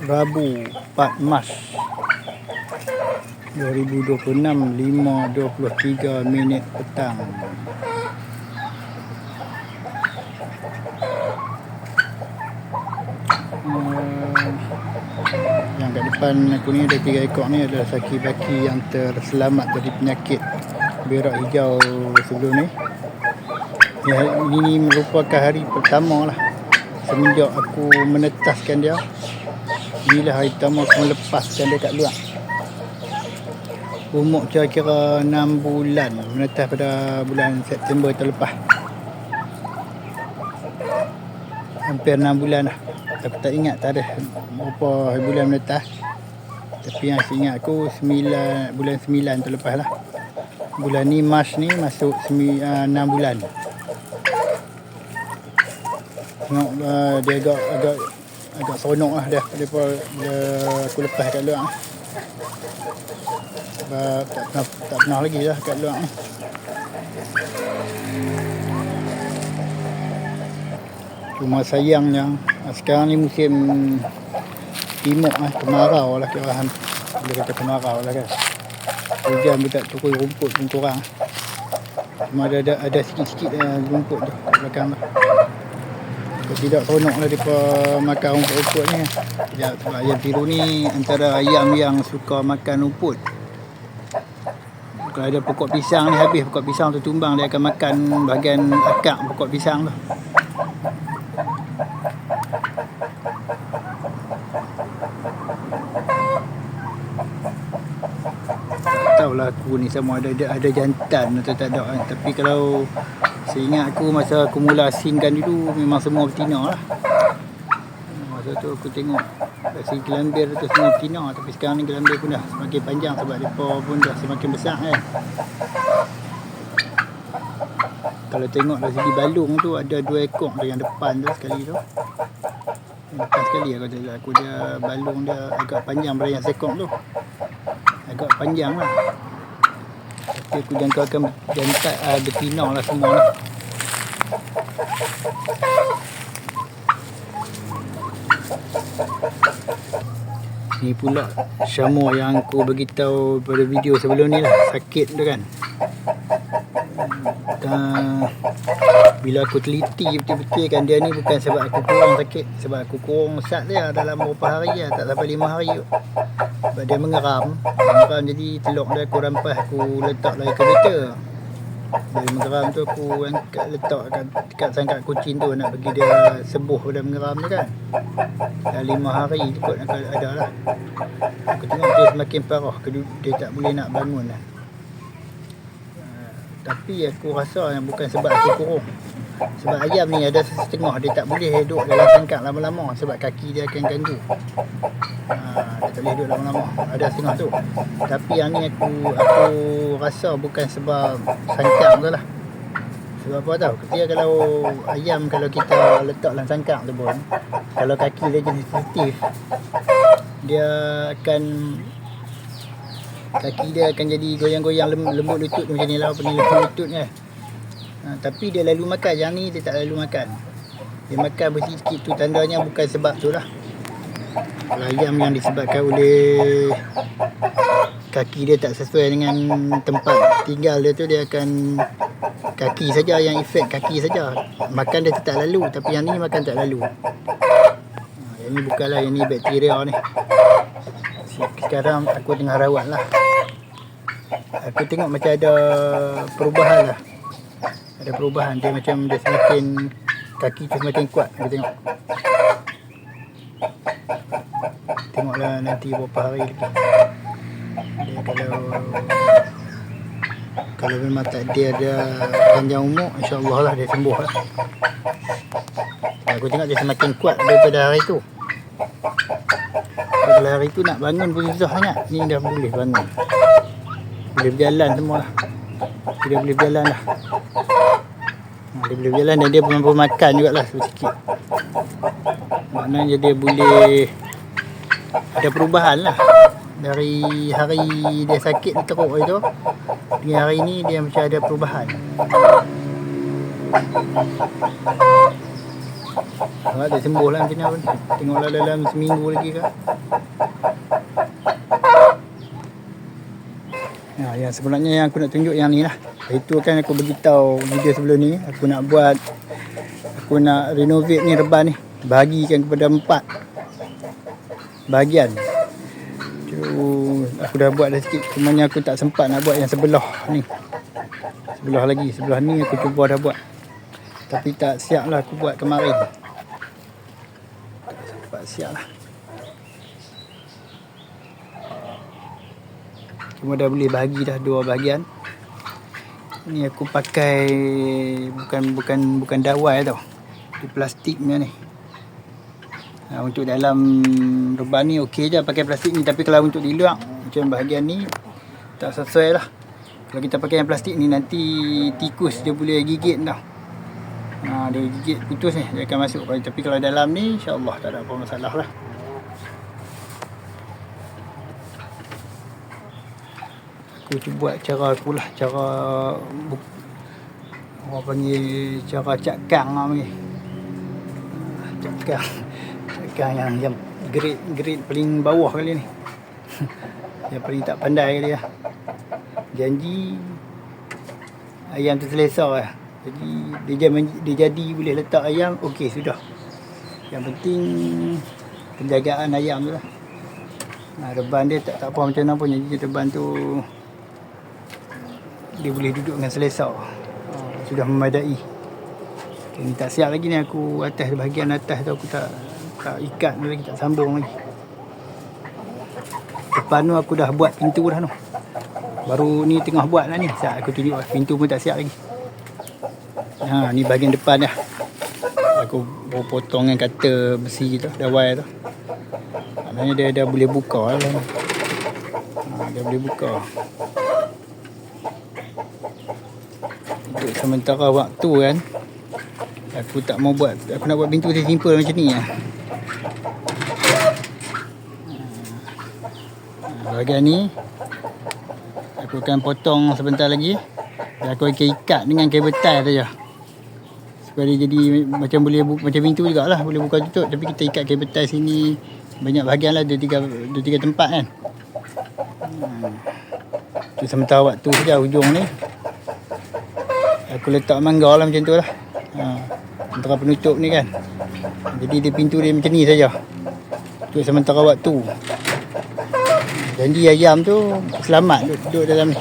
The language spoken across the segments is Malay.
Rabu 4 Mac 2026, 5:23 petang. Yang kat depan aku ni ada 3 ekor ni adalah saki-baki yang terselamat dari penyakit berak hijau sebelum ni. Ini merupakan hari pertama lah semenjak aku menetaskan dia. Inilah hari pertama aku melepaskan dia kat luar. Umur kira-kira 6 bulan, menetas pada bulan September tahun lepas. Hampir 6 bulan lah. Aku tak ingat tak ada berapa bulan menetas. Tapi yang saya ingat aku bulan 9 tahun lepas lah. Bulan ni Mac ni masuk 6 bulan. Tengok dia agak seronok lah dia daripada aku lepas kat luar. Sebab tak pernah lagi lah kat luar ni. Cuma sayangnya sekarang ni musim timur lah, kemarau lah kira. Boleh kata kemarau lah kan. Hujan pun tak turun, rumput pun kurang. Cuma ada sikit-sikit rumput tu kat belakang tu. Kalau tidak seronok lah daripada makan rumput-rumput ni. Ya, sebab ayam biru ni antara ayam yang suka makan rumput. Kalau ada pokok pisang ni, habis pokok pisang tu tumbang, dia akan makan bahagian akar pokok pisang tu. Tak tahulah aku ni sama ada jantan atau tak ada kan. Tapi kalau saya ingat aku masa aku mula asingkan dulu memang semua betina lah. Masa tu aku tengok dari gelambir tu semua betina. Tapi sekarang ni gelambir pun dah semakin panjang sebab mereka pun dah semakin besar kan. Kalau tengok dari segi balung tu ada 2 ekor yang depan tu sekali tu. Depan sekali aku dia balung dia agak panjang daripada yang sekok tu. Agak panjang lah. Tapi aku jangkakan jantan betina lah semua ni. Ni pula syamur yang aku beritahu pada video sebelum ni lah. Sakit tu kan. Bila aku teliti betul-betul kan, dia ni bukan sebab aku kurang sakit. Sebab aku kurang sat dia dalam beberapa hari lah. Tak sampai 5 hari tu. Sebab dia mengeram jadi telur dia aku rampas, aku letak lagi kereta. Dari mengeram tu aku angkat letak dekat sangkat kucing tu, nak bagi dia sembuh pada mengeram tu kan. Dah 5 hari kot ada lah. Aku tengok dia semakin parah, dia tak boleh nak bangun lah. Tapi aku rasa yang bukan sebab aku kurung. Sebab ayam ni ada setengah dia tak boleh duduk dalam sangkar lama-lama sebab kaki dia akan ganggu. Dia tak boleh duduk lama-lama. Ada setengah tu. Tapi yang ni aku rasa bukan sebab sangkar tu lah. Sebab apa tahu? Ketika kalau ayam kalau kita letak dalam sangkar tu pun, kalau kaki dia jadi sensitif, dia akan kaki dia akan jadi goyang-goyang lembut lutut macam ni lah, lembut lutut kan. Tapi dia lalu makan. Yang ni dia tak lalu makan. Dia makan bersikit tu, tandanya bukan sebab tu lah. Kalau ayam yang disebabkan oleh kaki dia tak sesuai dengan tempat tinggal dia tu, dia akan kaki saja yang efek, kaki saja. Makan dia tetap lalu, tapi yang ni makan tak lalu. Yang ni bukanlah, yang ni bakteria ni. Sekarang aku tengah rawat lah. Aku tengok macam ada perubahan lah. Ada perubahan, dia macam dia semakin, kaki tu semakin kuat. Aku tengok. Tengoklah nanti beberapa hari lagi. Dia kalau memang takdir dia panjang umur, insya-Allah lah dia sembuh lah. Aku tengok dia semakin kuat daripada hari tu. Kalau hari tu nak bangun pun susah sangat. Ni dah boleh bangun. Boleh berjalan semua lah. Dia boleh berjalan lah. Dia boleh berjalan dan dia mampu makan jugalah sedikit. Maknanya dia boleh ada perubahan lah. Dari hari dia sakit dia teruk itu, dengan hari ni dia macam ada perubahan. Harap dia sembuh lah macam ni pun. Tengoklah dalam seminggu lagi ke. Yang sebenarnya yang aku nak tunjuk yang ni lah. Itu kan aku beritahu video sebelum ni, aku nak renovate ni reban ni, bahagikan kepada 4 bahagian. Aku dah buat dah sikit, cuma aku tak sempat nak buat yang sebelah ni. Sebelah ni aku cuba dah buat, tapi tak siap lah aku buat kemarin. Tak sempat siap lah. Cuma dah boleh bahagi dah 2 bahagian. Ni aku pakai bukan dawai tau. Di plastik ni. Untuk dalam reban ni okey je pakai plastik ni, tapi kalau untuk di luar macam bahagian ni tak sesuai lah. Kalau kita pakai yang plastik ni nanti tikus dia boleh gigit tau. Dia gigit putus ni, dia akan masuk. Tapi kalau dalam ni insya-Allah tak ada apa masalah lah. Aku cuba buat cara aku lah, cara orang panggil cara cakang lah panggil. Cakang yang grade paling bawah kali ni. Yang paling tak pandai kali lah. Janji ayam tu selesa lah. Jadi dia jadi boleh letak ayam, okey sudah. Yang penting penjagaan ayam tu lah. Reban dia tak apa macam mana pun, jadi reban tu dia boleh duduk dengan selesa. Sudah memadai. Ini tak siap lagi ni, aku bahagian atas tu aku tak ikat lagi, tak sambung lagi. Depan tu aku dah buat pintu dah tu. Baru ni tengah buat lah ni. Saat aku tunjuk lah, pintu pun tak siap lagi. Ni bahagian depan dah. Aku potong dengan kata besi tu, dawai tu. Maknanya dia dah boleh buka lah. Dia boleh buka. Untuk sementara waktu kan, aku nak buat pintu simple macam ni lah. Bahagian ni aku akan potong sebentar lagi, dan aku akan ikat dengan kabel tie saja, supaya dia jadi macam boleh macam pintu jugalah, boleh buka tutup. Tapi kita ikat kabel tie sini banyak bahagian lah, 2-3 tempat kan. Itu sementara waktu saja. Hujung ni aku letak mangga lah macam tu lah, antara penutup ni kan. Jadi dia pintu dia macam ni saja untuk sementara waktu. Janji ayam tu selamat duduk dalam ni.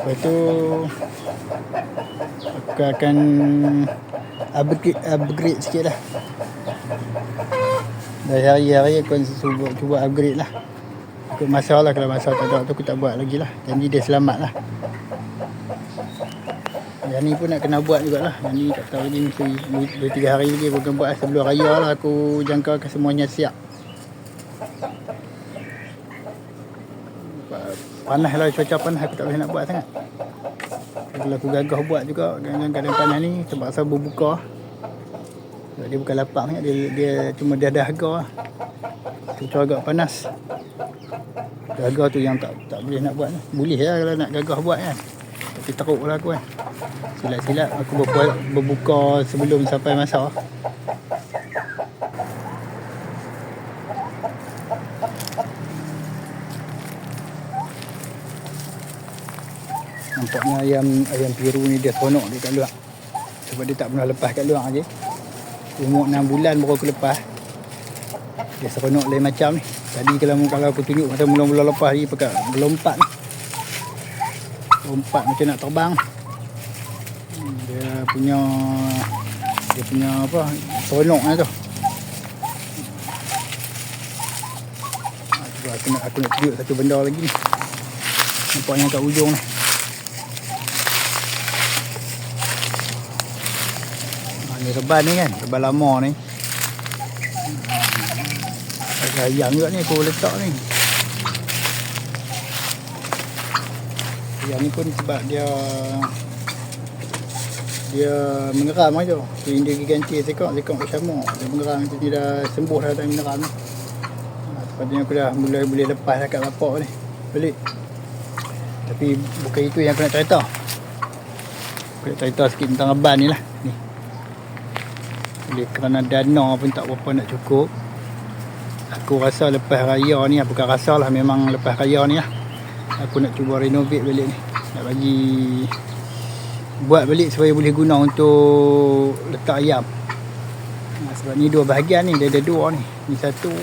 Lepas tu aku akan upgrade sikit lah. Dari hari-hari aku cuba upgrade lah. Ikut masa lah, kalau masa tak ada tu aku tak buat lagi lah. Janji dia selamat lah. Yang ni pun nak kena buat jugalah. Yang ni tak tahu lagi, mesti 2-3 hari lagi aku akan buat. Sebelum raya lah aku jangkakan semuanya siap. Panas lah, cuaca panas, aku tak boleh nak buat sangat. Kalau aku gagah buat juga kadang-kadang panas ni, terpaksa berbuka. Sebab dia bukan lapang sangat, dia cuma dah harga lah. Cuaca agak panas. Gagah tu yang tak boleh nak buat. Boleh lah kalau nak gagah buat kan, tapi teruk lah aku kan. Silap-silap aku berbuka sebelum sampai masa. Nampaknya ayam biru ni dia seronok dia kat luar. Sebab dia tak pernah lepas kat luar je. Umur 6 bulan baru aku lepas. Dia seronok lain macam ni. Tadi kalau aku tunjuk masa mula-mula lepas dia pakai berlompat ni. Lompat macam nak terbang. Dia punya apa, seronoknya tu. Aku nak tunjuk satu benda lagi ni. Nampaknya kat ujung ni. Ni reban ni kan, reban lama ni. Ada ayam juga ni aku letak ni. Ayam ni pun sebab dia mengeram aja. Dia ganti sekok bersama. Dia mengeram macam ni, dah sembuh dah tak mengeram ni. Sepatutnya aku dah mula boleh lepas dah kat bapak ni. Balik. Tapi bukan itu yang aku nak cerita. Aku nak cerita sikit tentang reban ni lah. Ni. Oleh kerana dana pun tak berapa nak cukup, aku rasa lepas raya ni, bukan rasa lah, memang lepas raya ni lah, aku nak cuba renovate balik ni. Nak bagi buat balik supaya boleh guna untuk letak ayam. Sebab ni 2 bahagian ni, dia ada 2 ni. Ni satu.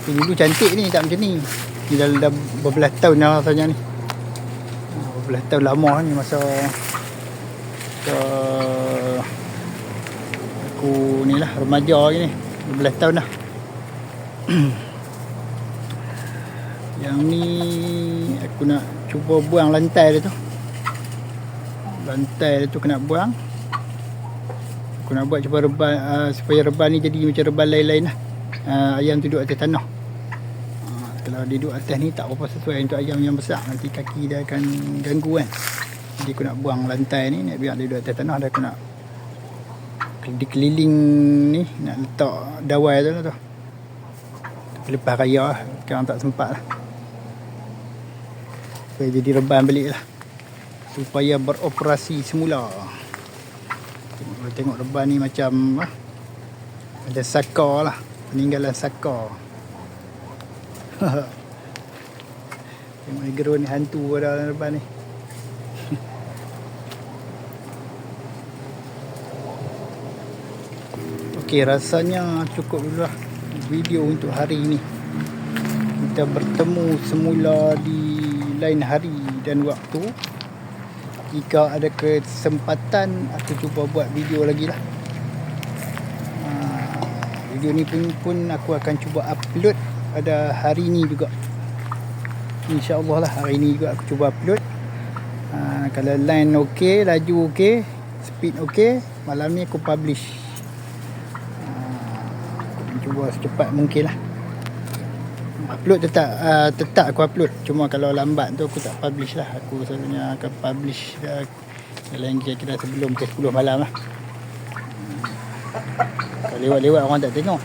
Dulu cantik ni, tak macam ni. Ni dah berbelas tahun dah rasanya ni. Berbelas tahun lama ni masa aku ni lah remaja lagi ni. Berbelas tahun dah. Yang ni aku nak cuba buang lantai dia tu. Lantai dia tu kena buang. Aku nak buat cuba reban, supaya reban ni jadi macam reban lain-lain lah. Ayam tu duduk atas tanah. Kalau dia duduk atas ni tak apa sesuai untuk ayam yang besar. Nanti kaki dia akan ganggu kan. Jadi aku nak buang lantai ni, nak biar dia duduk atas tanah. Dan aku nak dikeliling ni, nak letak dawai tu lah tu. Lepas raya lah, sekarang tak sempat lah. Supaya jadi reban balik lah, supaya beroperasi semula. Tengok reban ni macam ada saka lah, peninggalan saka. Tengok ni gerun ni, hantu ada dalam reban ni. Okey, rasanya cukup dulu lah video untuk hari ini. Kita bertemu semula di lain hari dan waktu. Jika ada kesempatan, aku cuba buat video lagi lah. Video ni pun aku akan cuba upload pada hari ni juga. InsyaAllah lah hari ni juga aku cuba upload. Kalau line ok, laju ok, speed ok, malam ni aku publish. Aku cuba secepat mungkin lah. Upload tetap aku upload. Cuma kalau lambat tu aku tak publish lah. Aku selalunya akan publish dalam kira-kira sebelum ke 10 malam lah. Kalau lewat-lewat orang tak tengok.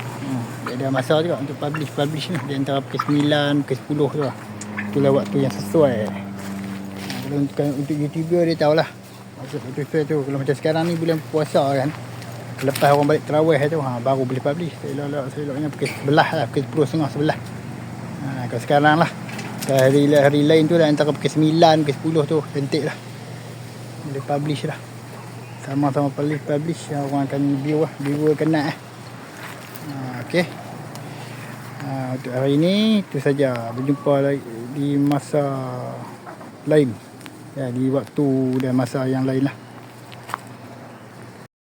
Dia ada masa juga untuk publish ni. Di antara pukul 9, pukul 10 tu lah. Itulah waktu yang sesuai. Kalau untuk YouTuber dia tahulah. Maksud YouTuber tu, kalau macam sekarang ni bulan puasa kan, lepas orang balik tarawih tu, baru boleh publish. Selok-seloknya pukul 11 lah, pukul 10.30, 11. Kalau sekarang lah, hari lain tu dah antara pukul 9, pukul 10 tu, cantik lah, boleh publish lah. Sama-sama publish, orang akan viewer kena ok. Untuk hari ni itu saja. Berjumpa lagi di masa lain, di waktu dan masa yang lain lah.